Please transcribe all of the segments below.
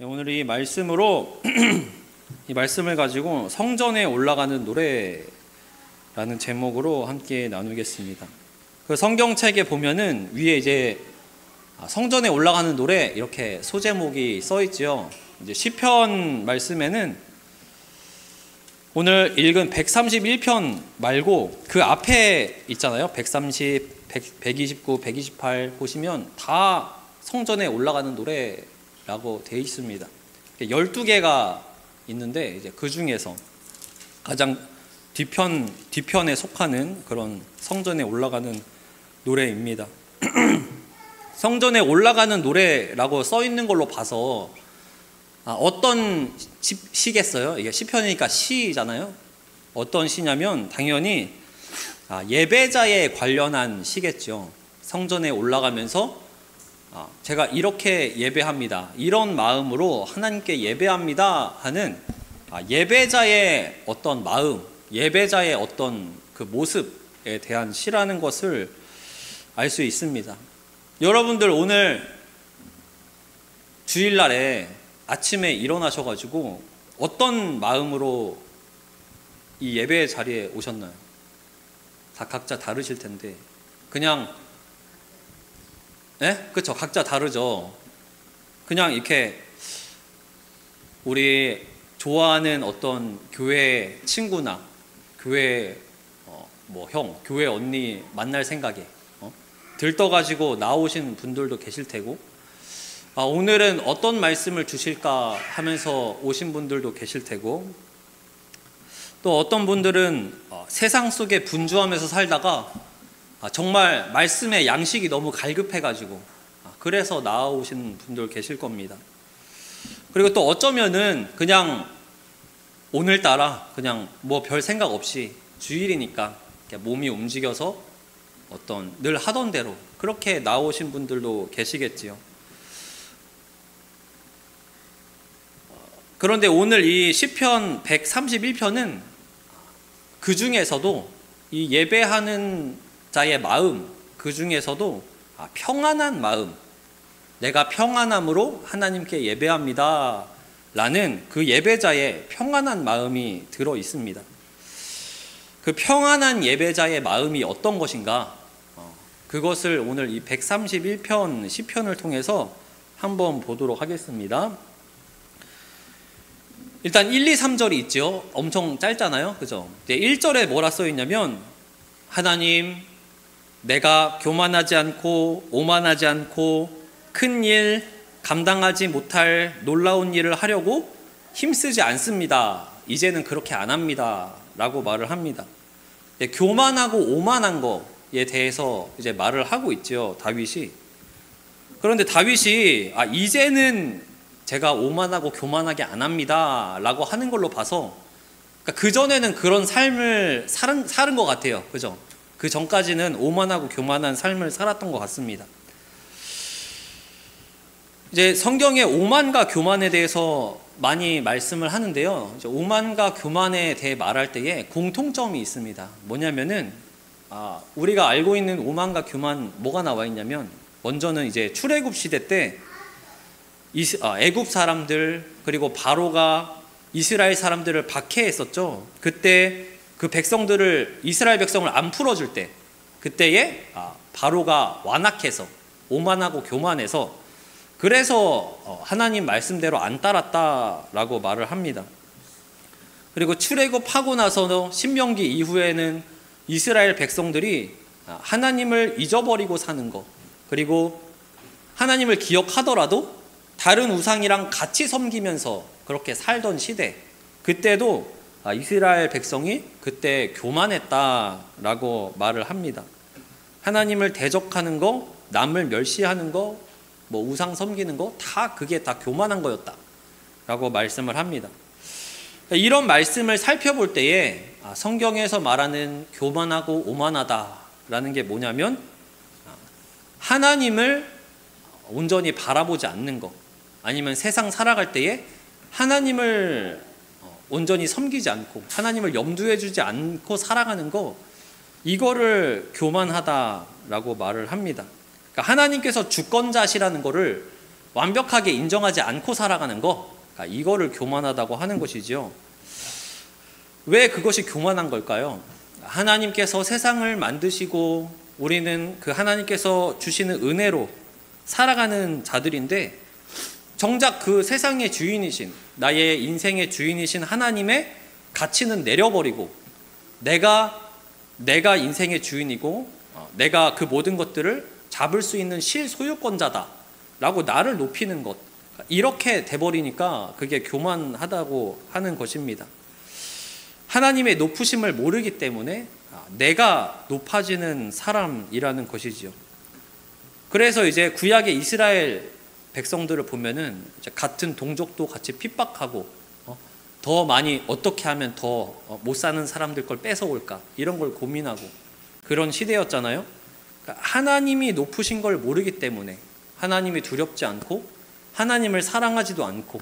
오늘 이 말씀으로 이 말씀을 가지고 성전에 올라가는 노래라는 제목으로 함께 나누겠습니다. 그 성경책에 보면은 위에 이제 성전에 올라가는 노래 이렇게 소제목이 써 있죠. 이제 시편 말씀에는 오늘 읽은 131편 말고 그 앞에 있잖아요. 130, 129, 128 보시면 다 성전에 올라가는 노래라고 되어 있습니다. 12개가 있는데 이제 그 중에서 가장 뒤편에 속하는 그런 성전에 올라가는 노래입니다. 성전에 올라가는 노래라고 써 있는 걸로 봐서 어떤 시겠어요? 이게 시편이니까 시잖아요. 어떤 시냐면 당연히 예배자에 관련한 시겠죠. 성전에 올라가면서 제가 이렇게 예배합니다, 이런 마음으로 하나님께 예배합니다 하는 예배자의 어떤 마음, 예배자의 어떤 그 모습에 대한 시라는 것을 알 수 있습니다. 여러분들 오늘 주일날에 아침에 일어나셔가지고 어떤 마음으로 이 예배 자리에 오셨나요? 다 각자 다르실 텐데 그냥 그쵸, 각자 다르죠. 그냥 이렇게 우리 좋아하는 어떤 교회 친구나 교회 형, 교회 언니 만날 생각에 들떠가지고 나오신 분들도 계실 테고 오늘은 어떤 말씀을 주실까 하면서 오신 분들도 계실 테고 또 어떤 분들은 세상 속에 분주하면서 살다가 정말 말씀의 양식이 너무 갈급해가지고 그래서 나오신 분들 계실 겁니다. 그리고 또 어쩌면은 그냥 오늘따라 그냥 뭐 별 생각 없이 주일이니까 몸이 움직여서 어떤 늘 하던 대로 그렇게 나오신 분들도 계시겠지요. 그런데 오늘 이 시편 131편은 그 중에서도 이 예배하는 자의 마음, 그 중에서도 평안한 마음, 내가 평안함으로 하나님께 예배합니다 라는 그 예배자의 평안한 마음이 들어 있습니다. 그 평안한 예배자의 마음이 어떤 것인가, 그것을 오늘 이 131편 시편을 통해서 한번 보도록 하겠습니다. 일단 1, 2, 3절이 있죠. 엄청 짧잖아요, 그죠? 1절에 뭐라 써 있냐면 하나님, 내가 교만하지 않고 오만하지 않고 큰 일, 감당하지 못할 놀라운 일을 하려고 힘쓰지 않습니다. 이제는 그렇게 안 합니다 라고 말을 합니다. 교만하고 오만한 거에 대해서 이제 말을 하고 있죠, 다윗이. 그런데 다윗이 이제는 제가 오만하고 교만하게 안 합니다 라고 하는 걸로 봐서 그전에는 그런 삶을 사는 것 같아요, 그죠? 그 전까지는 오만하고 교만한 삶을 살았던 것 같습니다. 이제 성경에 오만과 교만에 대해서 많이 말씀을 하는데요. 이제 오만과 교만에 대해 말할 때에 공통점이 있습니다. 뭐냐면은 우리가 알고 있는 오만과 교만 뭐가 나와 있냐면 먼저는 이제 출애굽 시대 때 애굽 사람들 그리고 바로가 이스라엘 사람들을 박해했었죠. 그때 그 백성들을, 이스라엘 백성을 안 풀어줄 때 그때에 바로가 완악해서 오만하고 교만해서 그래서 하나님 말씀대로 안 따랐다라고 말을 합니다. 그리고 출애굽하고 나서 신명기 이후에는 이스라엘 백성들이 하나님을 잊어버리고 사는 것, 그리고 하나님을 기억하더라도 다른 우상이랑 같이 섬기면서 그렇게 살던 시대, 그때도 이스라엘 백성이 그때 교만했다라고 말을 합니다. 하나님을 대적하는 거, 남을 멸시하는 거, 뭐 우상 섬기는 거, 그게 다 교만한 거였다라고 말씀을 합니다. 이런 말씀을 살펴볼 때에 성경에서 말하는 교만하고 오만하다라는 게 뭐냐면 하나님을 온전히 바라보지 않는 거, 아니면 세상 살아갈 때에 하나님을 온전히 섬기지 않고 하나님을 염두에 주지 않고 살아가는 거, 이거를 교만하다라고 말을 합니다. 그러니까 하나님께서 주권자시라는 거를 완벽하게 인정하지 않고 살아가는 거, 이거를 교만하다고 하는 것이지요. 왜 그것이 교만한 걸까요? 하나님께서 세상을 만드시고 우리는 그 하나님께서 주시는 은혜로 살아가는 자들인데, 정작 그 세상의 주인이신, 나의 인생의 주인이신 하나님의 가치는 내려버리고 내가 인생의 주인이고 내가 그 모든 것들을 잡을 수 있는 실소유권자다 라고 나를 높이는 것, 이렇게 돼버리니까 그게 교만하다고 하는 것입니다. 하나님의 높으심을 모르기 때문에 내가 높아지는 사람이라는 것이지요. 그래서 이제 구약의 이스라엘 백성들을 보면은 같은 동족도 같이 핍박하고 더 많이 어떻게 하면 더 못 사는 사람들 걸 뺏어올까, 이런 걸 고민하고 그런 시대였잖아요. 그러니까 하나님이 높으신 걸 모르기 때문에 하나님이 두렵지 않고 하나님을 사랑하지도 않고,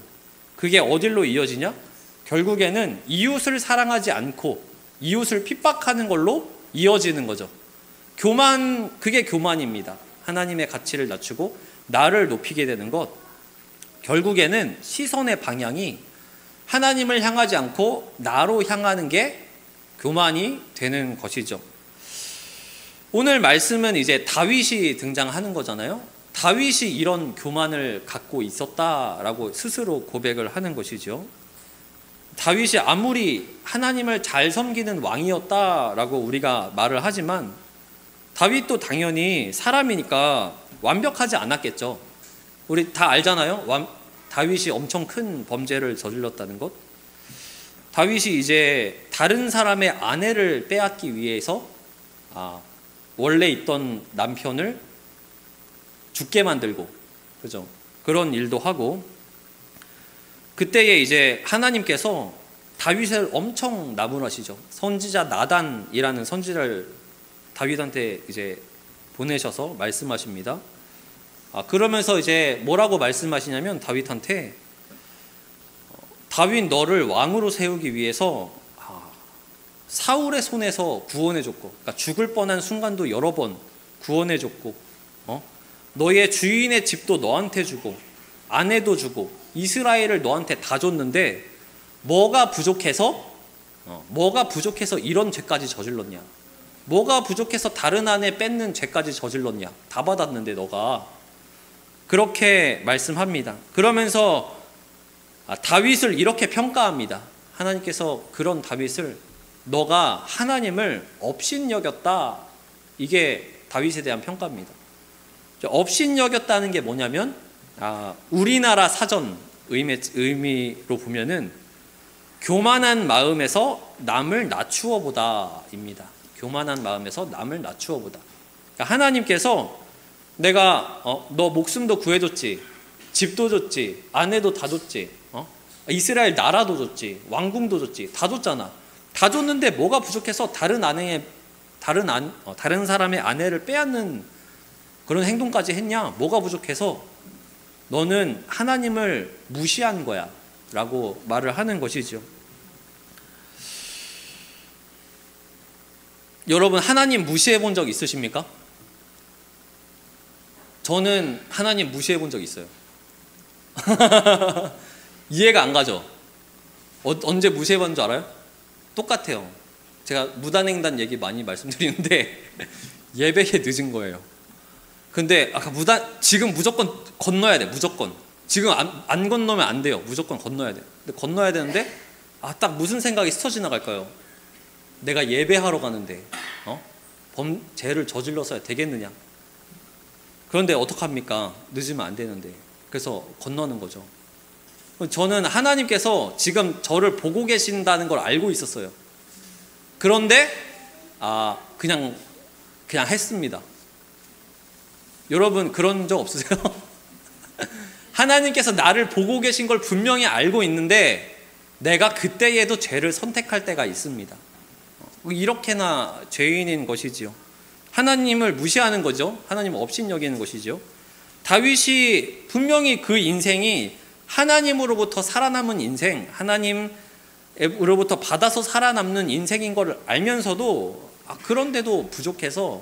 그게 어디로 이어지냐? 결국에는 이웃을 사랑하지 않고 이웃을 핍박하는 걸로 이어지는 거죠. 그게 교만입니다. 하나님의 가치를 낮추고 나를 높이게 되는 것, 결국에는 시선의 방향이 하나님을 향하지 않고 나로 향하는 게 교만이 되는 것이죠. 오늘 말씀은 이제 다윗이 등장하는 거잖아요. 다윗이 이런 교만을 갖고 있었다라고 스스로 고백을 하는 것이죠. 다윗이 아무리 하나님을 잘 섬기는 왕이었다라고 우리가 말을 하지만 다윗도 당연히 사람이니까 완벽하지 않았겠죠. 우리 다 알잖아요. 다윗이 엄청 큰 범죄를 저질렀다는 것. 다윗이 이제 다른 사람의 아내를 빼앗기 위해서 원래 있던 남편을 죽게 만들고, 그죠? 그런 일도 하고, 그때에 이제 하나님께서 다윗을 엄청 나무라시죠. 선지자 나단이라는 선지자를 다윗한테 이제 보내셔서 말씀하십니다. 그러면서 이제 뭐라고 말씀하시냐면 다윗한테, 다윗 너를 왕으로 세우기 위해서 사울의 손에서 구원해줬고, 그러니까 죽을 뻔한 순간도 여러 번 구원해줬고, 너의 주인의 집도 너한테 주고 아내도 주고 이스라엘을 너한테 다 줬는데 뭐가 부족해서 이런 죄까지 저질렀냐? 뭐가 부족해서 다른 아내 뺏는 죄까지 저질렀냐? 다 받았는데 너가. 그렇게 말씀합니다. 그러면서 다윗을 이렇게 평가합니다. 하나님께서 그런 다윗을, 너가 하나님을 업신여겼다, 이게 다윗에 대한 평가입니다. 업신여겼다는 게 뭐냐면 우리나라 사전 의미로 보면은 교만한 마음에서 남을 낮추어 보다입니다. 교만한 마음에서 남을 낮추어 보다. 그러니까 하나님께서 내가 너 목숨도 구해줬지, 집도 줬지, 아내도 다 줬지, 이스라엘 나라도 줬지, 왕궁도 줬지, 다 줬잖아. 다 줬는데 뭐가 부족해서 다른 사람의 아내를 빼앗는 그런 행동까지 했냐? 뭐가 부족해서? 너는 하나님을 무시한 거야 라고 말을 하는 것이죠. 여러분, 하나님 무시해 본 적 있으십니까? 저는 하나님 무시해 본 적 있어요. 이해가 안 가죠? 언제 무시해 본 줄 알아요? 똑같아요. 제가 무단횡단 얘기 많이 말씀드리는데 예배에 늦은 거예요. 근데 지금 무조건 건너야 돼. 무조건. 지금 안 건너면 안 돼요. 무조건 건너야 돼. 근데 건너야 되는데 딱 무슨 생각이 스쳐 지나갈까요? 내가 예배하러 가는데 죄를 저질러서야 되겠느냐? 그런데 어떡합니까? 늦으면 안 되는데. 그래서 건너는 거죠. 저는 하나님께서 지금 저를 보고 계신다는 걸 알고 있었어요. 그런데 그냥 했습니다. 여러분, 그런 적 없으세요? 하나님께서 나를 보고 계신 걸 분명히 알고 있는데 내가 그때에도 죄를 선택할 때가 있습니다. 이렇게나 죄인인 것이지요. 하나님을 무시하는 거죠. 하나님을 업신여기는 것이죠. 다윗이 분명히 그 인생이 하나님으로부터 살아남은 인생, 하나님으로부터 받아서 살아남는 인생인 걸 알면서도 그런데도 부족해서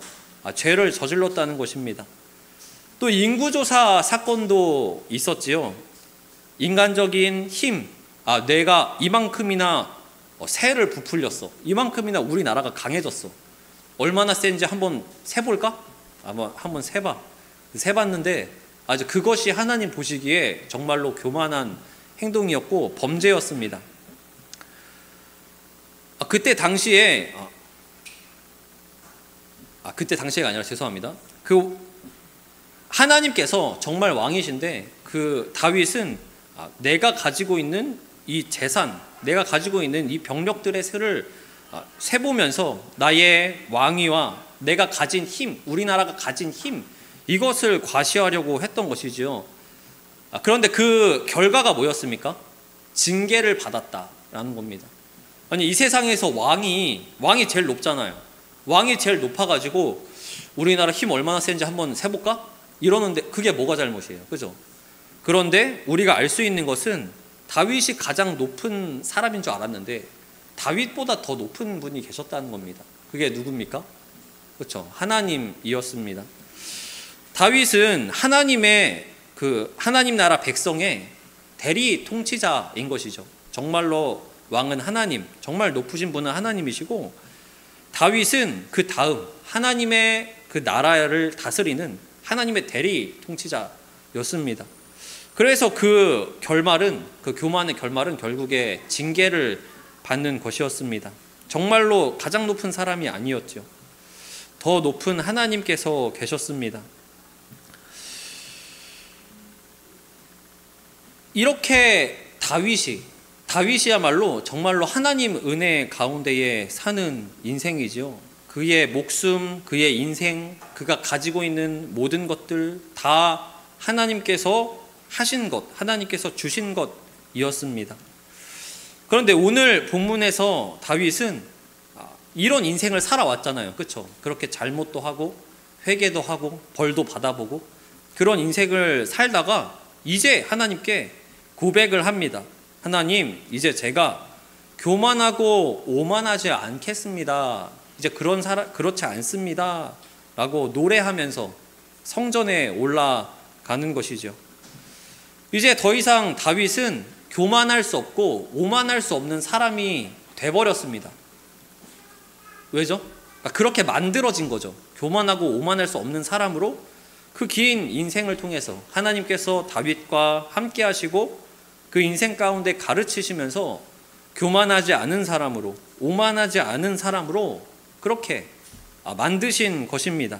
죄를 저질렀다는 것입니다. 또 인구조사 사건도 있었지요. 인간적인 힘, 내가 이만큼이나 새를 부풀렸어. 이만큼이나 우리나라가 강해졌어. 얼마나 센지 한번 세볼까? 한번 세봐. 세봤는데 아주 그것이 하나님 보시기에 정말로 교만한 행동이었고 범죄였습니다. 그때 당시에가 아니라 죄송합니다. 그 하나님께서 정말 왕이신데 그 다윗은 내가 가지고 있는 이 재산, 내가 가지고 있는 이 병력들의 수를 세보면서 나의 왕위와 내가 가진 힘, 우리나라가 가진 힘, 이것을 과시하려고 했던 것이지요. 그런데 그 결과가 뭐였습니까? 징계를 받았다라는 겁니다. 아니, 이 세상에서 왕이 제일 높잖아요. 왕이 제일 높아가지고 우리나라 힘 얼마나 센지 한번 세볼까? 이러는데 그게 뭐가 잘못이에요, 그죠? 그런데 우리가 알 수 있는 것은 다윗이 가장 높은 사람인 줄 알았는데 다윗보다 더 높은 분이 계셨다는 겁니다. 그게 누굽니까? 그렇죠, 하나님이었습니다. 다윗은 하나님 나라 백성의 대리 통치자인 것이죠. 정말로 왕은 하나님, 정말 높으신 분은 하나님이시고 다윗은 그 다음 하나님의 그 나라를 다스리는 하나님의 대리 통치자였습니다. 그래서 그 교만의 결말은 결국에 징계를 받는 것이었습니다. 정말로 가장 높은 사람이 아니었죠. 더 높은 하나님께서 계셨습니다. 이렇게 다윗이야말로 정말로 하나님 은혜 가운데에 사는 인생이지요. 그의 목숨, 그의 인생, 그가 가지고 있는 모든 것들 다 하나님께서 하신 것, 하나님께서 주신 것이었습니다. 그런데 오늘 본문에서 다윗은 이런 인생을 살아왔잖아요. 그렇죠? 그렇게 잘못도 하고 회개도 하고 벌도 받아보고 그런 인생을 살다가 이제 하나님께 고백을 합니다. 하나님, 이제 제가 교만하고 오만하지 않겠습니다. 이제 그렇지 않습니다. 라고 노래하면서 성전에 올라가는 것이죠. 이제 더 이상 다윗은 교만할 수 없고 오만할 수 없는 사람이 돼버렸습니다. 왜죠? 그렇게 만들어진 거죠. 교만하고 오만할 수 없는 사람으로 그 긴 인생을 통해서 하나님께서 다윗과 함께 하시고 그 인생 가운데 가르치시면서 교만하지 않은 사람으로, 오만하지 않은 사람으로 그렇게 만드신 것입니다.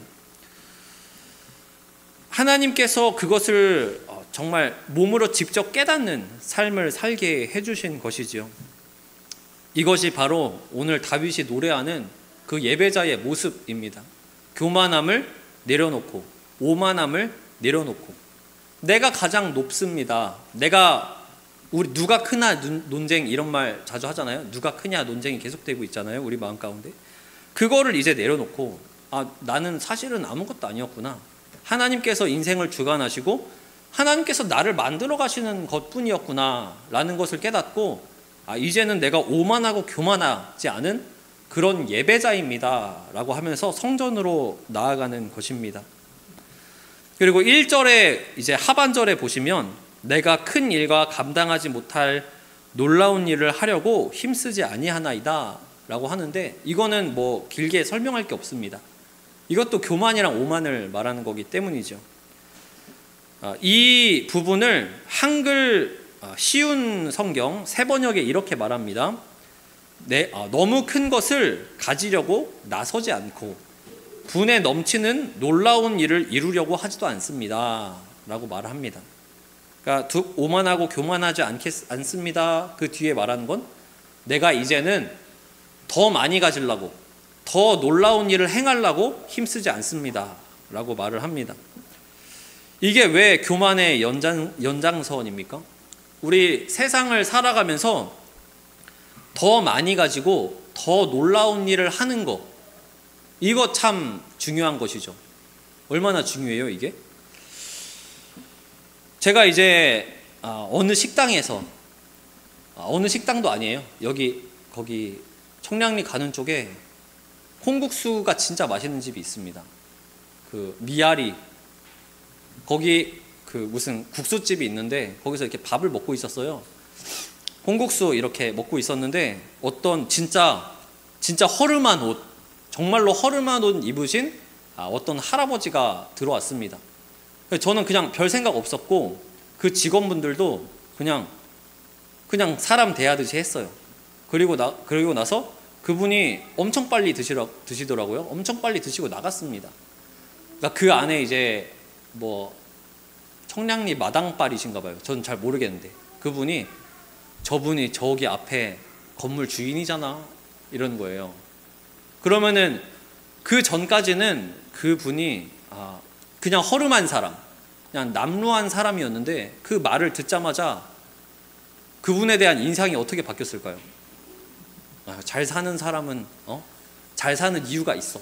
하나님께서 그것을 정말 몸으로 직접 깨닫는 삶을 살게 해주신 것이지요. 이것이 바로 오늘 다윗이 노래하는 그 예배자의 모습입니다. 교만함을 내려놓고 오만함을 내려놓고 내가 가장 높습니다. 우리 누가 크나 논쟁 이런 말 자주 하잖아요. 누가 크냐 논쟁이 계속되고 있잖아요. 우리 마음 가운데. 그거를 이제 내려놓고 나는 사실은 아무것도 아니었구나. 하나님께서 인생을 주관하시고 하나님께서 나를 만들어 가시는 것뿐이었구나 라는 것을 깨닫고 이제는 내가 오만하고 교만하지 않은 그런 예배자입니다 라고 하면서 성전으로 나아가는 것입니다. 그리고 1절에 이제 하반절에 보시면 내가 큰 일과 감당하지 못할 놀라운 일을 하려고 힘쓰지 아니하나이다 라고 하는데 이거는 뭐 길게 설명할 게 없습니다. 이것도 교만이랑 오만을 말하는 거기 때문이죠. 이 부분을 한글 쉬운 성경 새번역에 이렇게 말합니다. 너무 큰 것을 가지려고 나서지 않고 분에 넘치는 놀라운 일을 이루려고 하지도 않습니다 라고 말을 합니다. 그러니까 오만하고 교만하지 않습니다. 그 뒤에 말하는 건 내가 이제는 더 많이 가지려고 더 놀라운 일을 행하려고 힘쓰지 않습니다 라고 말을 합니다. 이게 왜 교만의 연장선입니까? 우리 세상을 살아가면서 더 많이 가지고 더 놀라운 일을 하는 거, 이거 참 중요한 것이죠. 얼마나 중요해요 이게? 제가 이제 어느 식당에서 어느 식당도 아니에요. 거기 청량리 가는 쪽에 콩국수가 진짜 맛있는 집이 있습니다. 그 미아리 거기 그 무슨 국수집이 있는데 거기서 이렇게 밥을 먹고 있었어요. 홍국수 이렇게 먹고 있었는데 어떤 진짜 허름한 옷, 정말로 허름한 옷 입으신 어떤 할아버지가 들어왔습니다. 저는 그냥 별 생각 없었고 그 직원분들도 그냥 사람 대하듯이 했어요. 그리고 나서 그분이 엄청 빨리 드시더라고요. 엄청 빨리 드시고 나갔습니다. 그러니까 그 안에 이제 뭐 청량리 마당발이신가 봐요. 저는 잘 모르겠는데 저분이 저기 앞에 건물 주인이잖아 이런 거예요. 그러면은 그 전까지는 그분이 그냥 허름한 사람, 그냥 남루한 사람이었는데 그 말을 듣자마자 그분에 대한 인상이 어떻게 바뀌었을까요? 잘 사는 사람은 잘 사는 이유가 있어.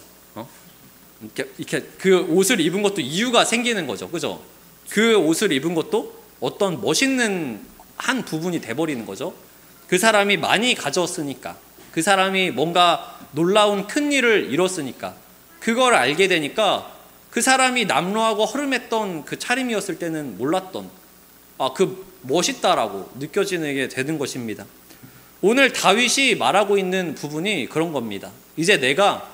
이렇게 그 옷을 입은 것도 이유가 생기는 거죠, 그죠? 그 옷을 입은 것도 어떤 멋있는 한 부분이 돼버리는 거죠. 그 사람이 많이 가졌으니까, 그 사람이 뭔가 놀라운 큰 일을 이뤘으니까, 그걸 알게 되니까 그 사람이 남루하고 허름했던 그 차림이었을 때는 몰랐던 그 멋있다라고 느껴지게 되는 것입니다. 오늘 다윗이 말하고 있는 부분이 그런 겁니다. 이제 내가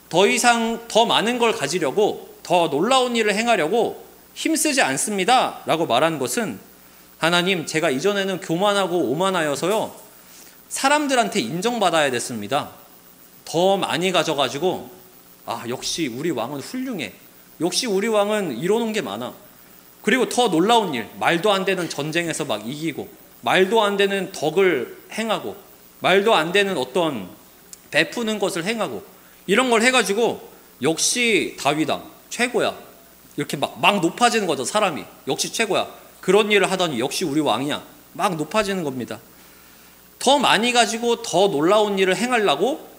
더 이상 더 많은 걸 가지려고, 더 놀라운 일을 행하려고 힘쓰지 않습니다 라고 말한 것은, 하나님, 제가 이전에는 교만하고 오만하여서요 사람들한테 인정받아야 됐습니다. 더 많이 가져가지고 역시 우리 왕은 훌륭해, 역시 우리 왕은 이뤄놓은 게 많아, 그리고 더 놀라운 일, 말도 안 되는 전쟁에서 막 이기고, 말도 안 되는 덕을 행하고, 말도 안 되는 어떤 베푸는 것을 행하고, 이런 걸 해가지고 역시 다윗아 최고야, 이렇게 막 높아지는 거죠. 사람이 역시 최고야, 그런 일을 하더니 역시 우리 왕이야, 막 높아지는 겁니다. 더 많이 가지고 더 놀라운 일을 행하려고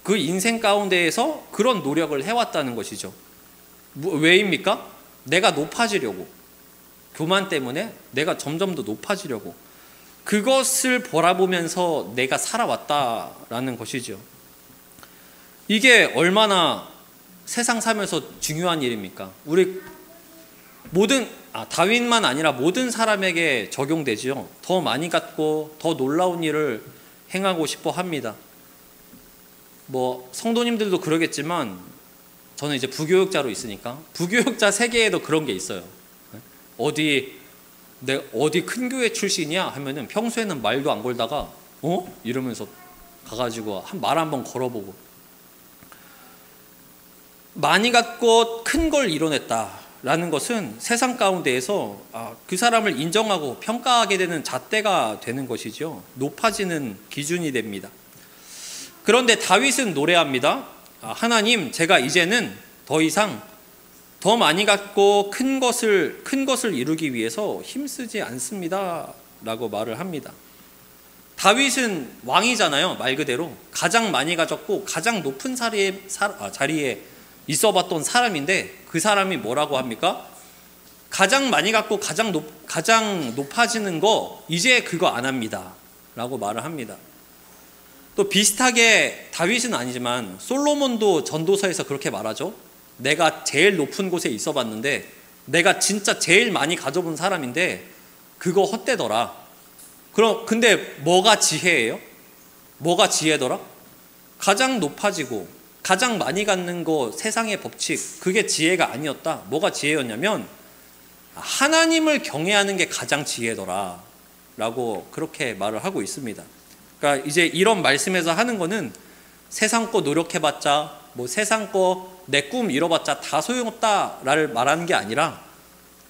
그 인생 가운데에서 그런 노력을 해왔다는 것이죠. 왜입니까? 내가 높아지려고, 교만 때문에 내가 점점 더 높아지려고, 그것을 바라보면서 내가 살아왔다라는 것이죠. 이게 얼마나 세상 살면서 중요한 일입니까? 우리 다윗만 아니라 모든 사람에게 적용되지요. 더 많이 갖고 더 놀라운 일을 행하고 싶어 합니다. 뭐 성도님들도 그러겠지만 저는 이제 부교육자로 있으니까 부교육자 세계에도 그런 게 있어요. 어디 큰 교회 출신이야 하면은 평소에는 말도 안 걸다가 이러면서 가가지고 말 한번 걸어보고, 많이 갖고 큰 걸 이뤄냈다라는 것은 세상 가운데에서 그 사람을 인정하고 평가하게 되는 잣대가 되는 것이죠. 높아지는 기준이 됩니다. 그런데 다윗은 노래합니다. 하나님, 제가 이제는 더 이상 더 많이 갖고 큰 것을 이루기 위해서 힘쓰지 않습니다 라고 말을 합니다. 다윗은 왕이잖아요. 말 그대로 가장 많이 가졌고 가장 높은 자리에 있어봤던 사람인데, 그 사람이 뭐라고 합니까? 가장 많이 갖고 가장 높아지는 거 이제 그거 안 합니다 라고 말을 합니다. 또 비슷하게 다윗은 아니지만 솔로몬도 전도서에서 그렇게 말하죠. 내가 제일 높은 곳에 있어 봤는데, 내가 진짜 제일 많이 가져본 사람인데 그거 헛되더라. 근데 뭐가 지혜예요? 뭐가 지혜더라? 가장 높아지고 가장 많이 갖는 거, 세상의 법칙, 그게 지혜가 아니었다. 뭐가 지혜였냐면 하나님을 경외하는 게 가장 지혜더라 라고 그렇게 말을 하고 있습니다. 그러니까 이제 이런 말씀에서 하는 거는 세상 거 노력해봤자, 뭐 세상 거 내 꿈 이뤄봤자 다 소용없다를 말하는 게 아니라,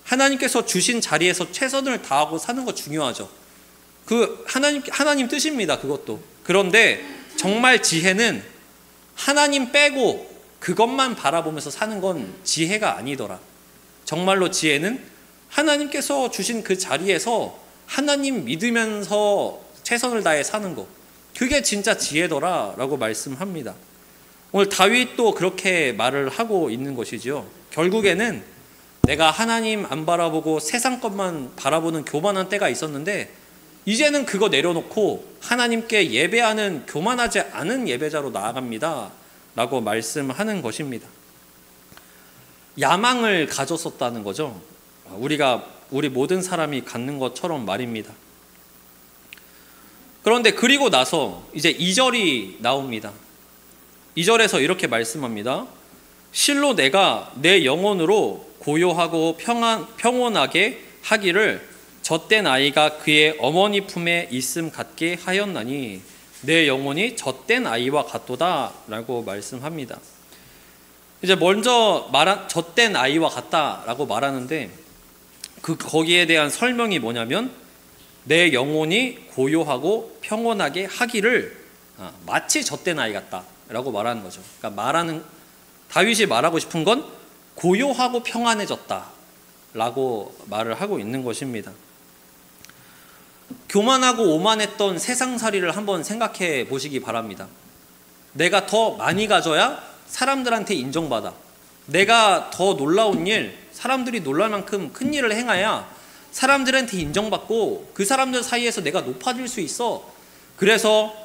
하나님께서 주신 자리에서 최선을 다하고 사는 거 중요하죠. 그 하나님 뜻입니다. 그것도. 그런데 정말 지혜는 하나님 빼고 그것만 바라보면서 사는 건 지혜가 아니더라. 정말로 지혜는 하나님께서 주신 그 자리에서 하나님 믿으면서 최선을 다해 사는 거, 그게 진짜 지혜더라 라고 말씀합니다. 오늘 다윗도 그렇게 말을 하고 있는 것이죠. 결국에는 내가 하나님 안 바라보고 세상 것만 바라보는 교만한 때가 있었는데, 이제는 그거 내려놓고 하나님께 예배하는 교만하지 않은 예배자로 나아갑니다 라고 말씀하는 것입니다. 야망을 가졌었다는 거죠. 우리 모든 사람이 갖는 것처럼 말입니다. 그런데 그리고 나서 이제 2절이 나옵니다. 2절에서 이렇게 말씀합니다. 실로 내가 내 영혼으로 고요하고 평온하게 하기를 젖된 아이가 그의 어머니 품에 있음 같게 하였나니 내 영혼이 젖된 아이와 같도다 라고 말씀합니다. 이제 먼저 말한 젖된 아이와 같다라고 말하는데 거기에 대한 설명이 뭐냐면 내 영혼이 고요하고 평온하게 하기를 마치 젖된 아이 같다라고 말하는 거죠. 그러니까 다윗이 말하고 싶은 건 고요하고 평안해졌다라고 말을 하고 있는 것입니다. 교만하고 오만했던 세상살이를 한번 생각해 보시기 바랍니다. 내가 더 많이 가져야 사람들한테 인정받아. 내가 더 놀라운 일, 사람들이 놀랄 만큼 큰 일을 행해야 사람들한테 인정받고 그 사람들 사이에서 내가 높아질 수 있어. 그래서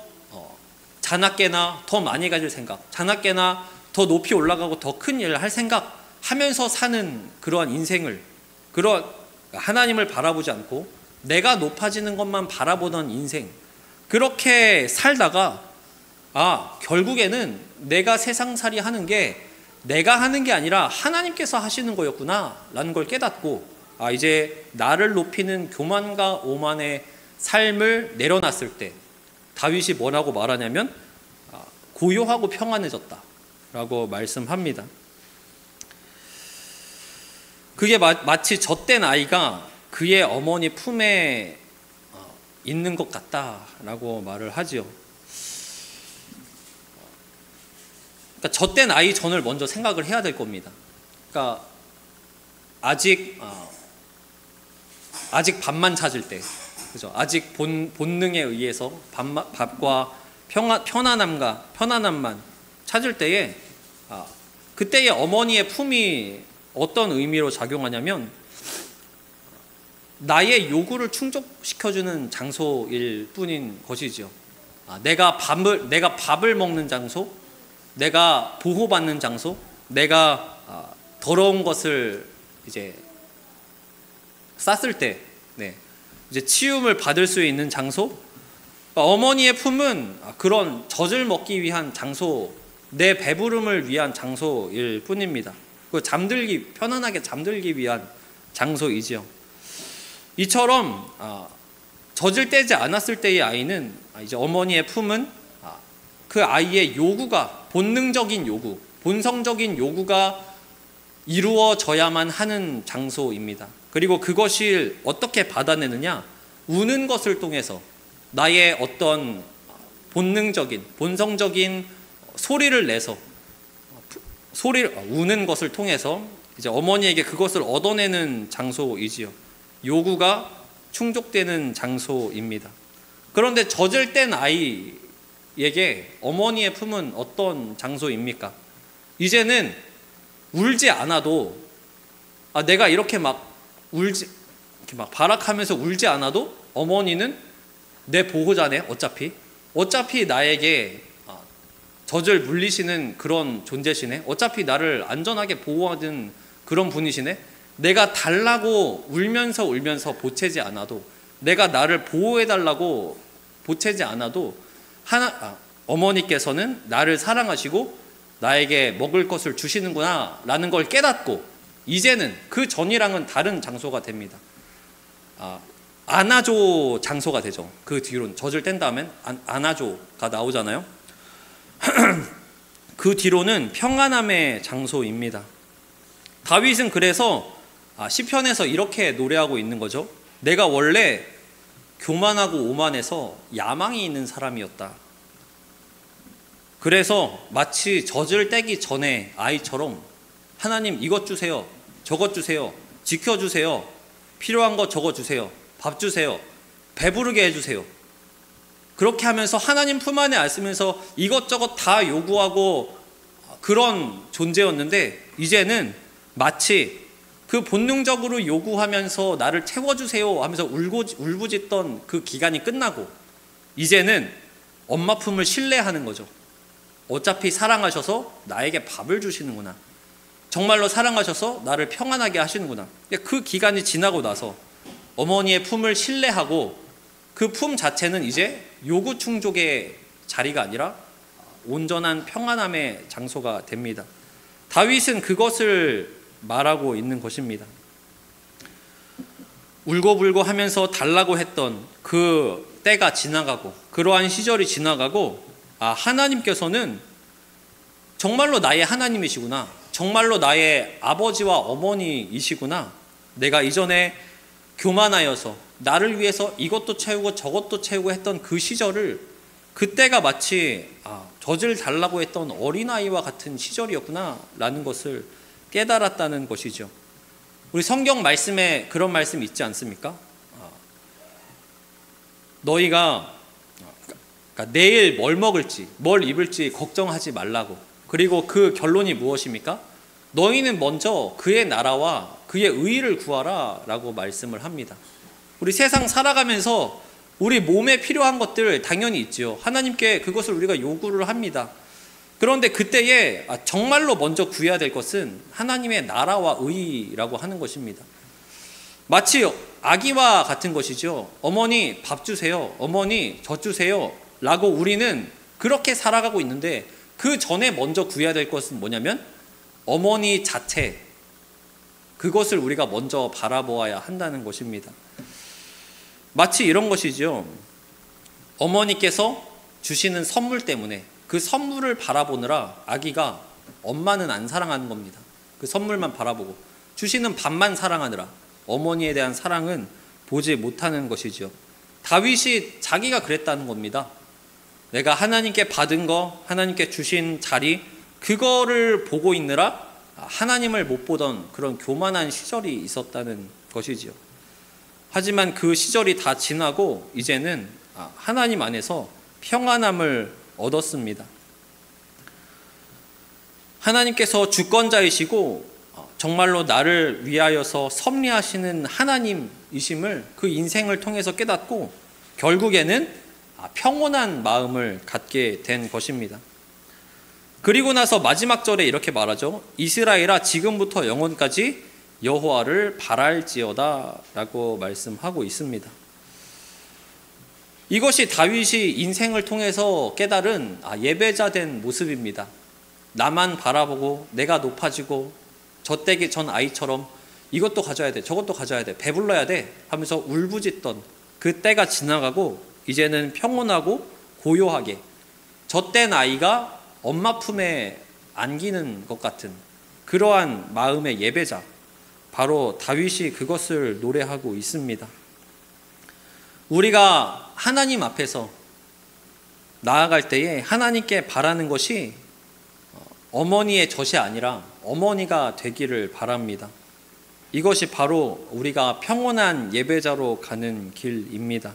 자나깨나 더 많이 가질 생각, 자나깨나 더 높이 올라가고 더 큰 일을 할 생각 하면서 사는 그러한 인생을, 그런 하나님을 바라보지 않고 내가 높아지는 것만 바라보던 인생, 그렇게 살다가 결국에는 내가 세상살이 하는 게 내가 하는 게 아니라 하나님께서 하시는 거였구나 라는 걸 깨닫고 이제 나를 높이는 교만과 오만의 삶을 내려놨을 때 다윗이 뭐라고 말하냐면 고요하고 평안해졌다 라고 말씀합니다. 그게 마치 젖된 아이가 그의 어머니 품에 있는 것 같다라고 말을 하지요. 그러니까 젖된 아이 전을 먼저 생각을 해야 될 겁니다. 그러니까 아직 밥만 찾을 때, 그죠? 아직 본능에 의해서 밥과 편안함만 찾을 때에 그때의 어머니의 품이 어떤 의미로 작용하냐면 나의 요구를 충족시켜주는 장소일 뿐인 것이죠. 내가 밥을 먹는 장소, 내가 보호받는 장소, 내가 더러운 것을 이제 쌌을 때, 이제 치움을 받을 수 있는 장소. 어머니의 품은 그런 젖을 먹기 위한 장소, 내 배부름을 위한 장소일 뿐입니다. 편안하게 잠들기 위한 장소이지요. 이처럼 젖을 떼지 않았을 때의 아이는 이제 어머니의 품은 그 아이의 요구가 본능적인 요구, 본성적인 요구가 이루어져야만 하는 장소입니다. 그리고 그것이 어떻게 받아내느냐? 우는 것을 통해서 나의 어떤 본성적인 소리를 내서 우는 것을 통해서 이제 어머니에게 그것을 얻어내는 장소이지요. 요구가 충족되는 장소입니다. 그런데 젖을 뗀 아이에게 어머니의 품은 어떤 장소입니까? 이제는 울지 않아도 내가 이렇게 이렇게 발악하면서 울지 않아도 어머니는 내 보호자네. 어차피 나에게 젖을 물리시는 그런 존재시네. 어차피 나를 안전하게 보호하는 그런 분이시네. 내가 달라고 울면서 보채지 않아도, 내가 나를 보호해달라고 보채지 않아도 어머니께서는 나를 사랑하시고 나에게 먹을 것을 주시는구나 라는 걸 깨닫고 이제는 그 전이랑은 다른 장소가 됩니다. 안아줘 장소가 되죠. 그 뒤로는 젖을 뗀 다음엔 안아줘가 나오잖아요. 그 뒤로는 평안함의 장소입니다. 다윗은 그래서 시편에서 이렇게 노래하고 있는 거죠. 내가 원래 교만하고 오만해서 야망이 있는 사람이었다. 그래서 마치 젖을 떼기 전에 아이처럼 하나님 이것 주세요, 저것 주세요, 지켜주세요, 필요한 거 적어주세요, 밥 주세요, 배부르게 해주세요. 그렇게 하면서 하나님 품 안에 안쓰면서 이것저것 다 요구하고 그런 존재였는데 이제는 마치 그 본능적으로 요구하면서 나를 채워주세요 하면서 울부짖던 그 기간이 끝나고 이제는 엄마 품을 신뢰하는 거죠. 어차피 사랑하셔서 나에게 밥을 주시는구나. 정말로 사랑하셔서 나를 평안하게 하시는구나. 그 기간이 지나고 나서 어머니의 품을 신뢰하고 그 품 자체는 이제 요구 충족의 자리가 아니라 온전한 평안함의 장소가 됩니다. 다윗은 그것을 말하고 있는 것입니다. 울고불고 하면서 달라고 했던 그 때가 지나가고 그러한 시절이 지나가고 하나님께서는 정말로 나의 하나님이시구나. 정말로 나의 아버지와 어머니이시구나. 내가 이전에 교만하여서 나를 위해서 이것도 채우고 저것도 채우고 했던 그 시절을 그때가 마치 젖을 달라고 했던 어린아이와 같은 시절이었구나 라는 것을 깨달았다는 것이죠. 우리 성경 말씀에 그런 말씀 있지 않습니까? 너희가 그러니까 내일 뭘 먹을지 뭘 입을지 걱정하지 말라고. 그리고 그 결론이 무엇입니까? 너희는 먼저 그의 나라와 그의 의의를 구하라 라고 말씀을 합니다. 우리 세상 살아가면서 우리 몸에 필요한 것들 당연히 있지요. 하나님께 그것을 우리가 요구를 합니다. 그런데 그때에 정말로 먼저 구해야 될 것은 하나님의 나라와 의의라고 하는 것입니다. 마치 아기와 같은 것이죠. 어머니 밥 주세요. 어머니 젖 주세요. 라고 우리는 그렇게 살아가고 있는데 그 전에 먼저 구해야 될 것은 뭐냐면 어머니 자체, 그것을 우리가 먼저 바라보아야 한다는 것입니다. 마치 이런 것이죠. 어머니께서 주시는 선물 때문에 그 선물을 바라보느라 아기가 엄마는 안 사랑하는 겁니다. 그 선물만 바라보고 주시는 밥만 사랑하느라 어머니에 대한 사랑은 보지 못하는 것이죠. 다윗이 자기가 그랬다는 겁니다. 내가 하나님께 받은 거, 하나님께 주신 자리, 그거를 보고 있느라 하나님을 못 보던 그런 교만한 시절이 있었다는 것이지요. 하지만 그 시절이 다 지나고 이제는 하나님 안에서 평안함을 얻었습니다. 하나님께서 주권자이시고 정말로 나를 위하여서 섭리하시는 하나님이심을 그 인생을 통해서 깨닫고 결국에는 평온한 마음을 갖게 된 것입니다. 그리고 나서 마지막 절에 이렇게 말하죠. 이스라엘아 지금부터 영원까지 여호와를 바랄지어다 라고 말씀하고 있습니다. 이것이 다윗이 인생을 통해서 깨달은 예배자된 모습입니다. 나만 바라보고 내가 높아지고 젖되기 전 아이처럼 이것도 가져야 돼, 저것도 가져야 돼, 배불러야 돼 하면서 울부짖던 그 때가 지나가고 이제는 평온하고 고요하게 젖된 아이가 엄마 품에 안기는 것 같은 그러한 마음의 예배자, 바로 다윗이 그것을 노래하고 있습니다. 우리가 하나님 앞에서 나아갈 때에 하나님께 바라는 것이 어머니의 젖이 아니라 어머니가 되기를 바랍니다. 이것이 바로 우리가 평온한 예배자로 가는 길입니다.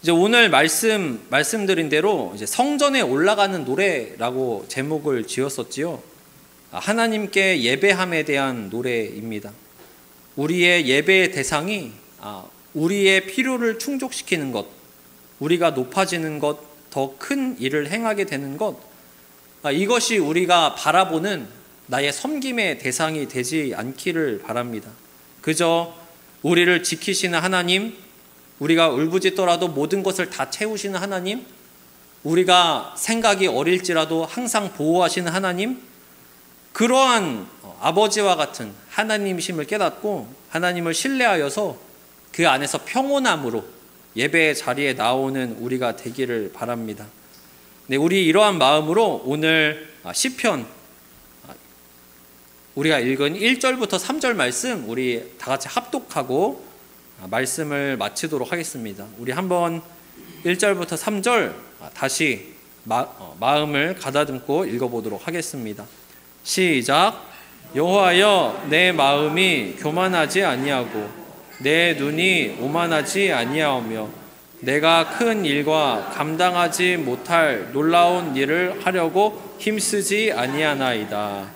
이제 오늘 말씀드린 대로 이제 성전에 올라가는 노래라고 제목을 지었었지요. 하나님께 예배함에 대한 노래입니다. 우리의 예배의 대상이 우리의 필요를 충족시키는 것, 우리가 높아지는 것, 더 큰 일을 행하게 되는 것, 이것이 우리가 바라보는 나의 섬김의 대상이 되지 않기를 바랍니다. 그저 우리를 지키시는 하나님, 우리가 울부짖더라도 모든 것을 다 채우시는 하나님, 우리가 생각이 어릴지라도 항상 보호하시는 하나님, 그러한 아버지와 같은 하나님이심을 깨닫고 하나님을 신뢰하여서 그 안에서 평온함으로 예배의 자리에 나오는 우리가 되기를 바랍니다. 네, 우리 이러한 마음으로 오늘 시편 우리가 읽은 1절부터 3절 말씀 우리 다 같이 합독하고 말씀을 마치도록 하겠습니다. 우리 한번 1절부터 3절 다시 마음을 가다듬고 읽어보도록 하겠습니다. 시작. 여호와여, 내 마음이 교만하지 아니하고 내 눈이 오만하지 아니하오며 내가 큰 일과 감당하지 못할 놀라운 일을 하려고 힘쓰지 아니하나이다.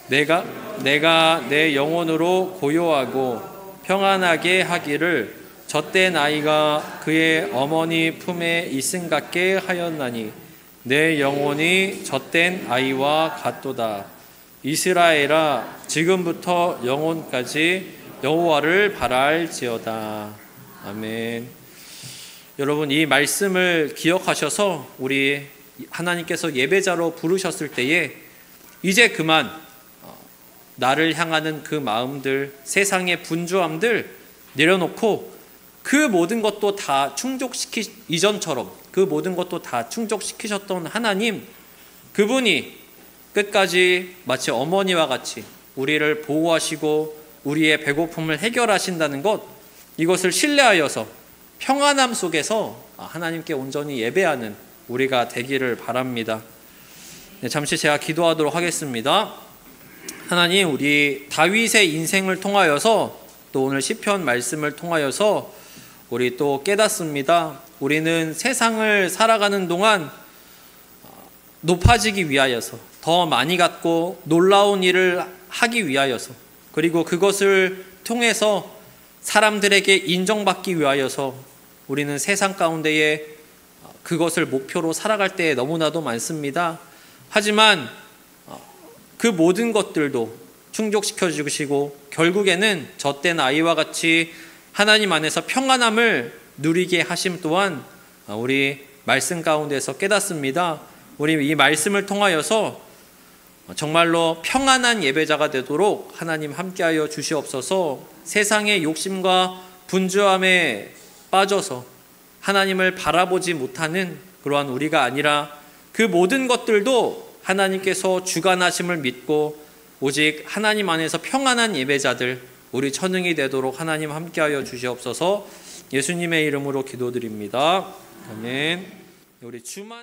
내가 내 영혼으로 고요하고 평안하게 하기를 젖된 아이가 그의 어머니 품에 있음 같게 하였나니 내 영혼이 젖된 아이와 같도다. 이스라엘아 지금부터 영혼까지 여호와를 바랄지어다. 아멘. 여러분, 이 말씀을 기억하셔서 우리 하나님께서 예배자로 부르셨을 때에 이제 그만 나를 향하는 그 마음들, 세상의 분주함들 내려놓고 그 모든 것도 다 이전처럼 그 모든 것도 다 충족시키셨던 하나님, 그분이 끝까지 마치 어머니와 같이 우리를 보호하시고 우리의 배고픔을 해결하신다는 것, 이것을 신뢰하여서 평안함 속에서 하나님께 온전히 예배하는 우리가 되기를 바랍니다. 네, 잠시 제가 기도하도록 하겠습니다. 하나님, 우리 다윗의 인생을 통하여서 또 오늘 시편 말씀을 통하여서 우리 또 깨닫습니다. 우리는 세상을 살아가는 동안 높아지기 위하여서, 더 많이 갖고 놀라운 일을 하기 위하여서, 그리고 그것을 통해서 사람들에게 인정받기 위하여서 우리는 세상 가운데에 그것을 목표로 살아갈 때 너무나도 많습니다. 하지만 그 모든 것들도 충족시켜 주시고 결국에는 젖된 아이와 같이 하나님 안에서 평안함을 누리게 하심 또한 우리 말씀 가운데서 깨닫습니다. 우리 이 말씀을 통하여서 정말로 평안한 예배자가 되도록 하나님 함께하여 주시옵소서. 세상의 욕심과 분주함에 빠져서 하나님을 바라보지 못하는 그러한 우리가 아니라 그 모든 것들도 하나님께서 주관하심을 믿고 오직 하나님 안에서 평안한 예배자들, 우리 천흥이 되도록 하나님 함께하여 주시옵소서. 예수님의 이름으로 기도드립니다. 아멘. 우리 주만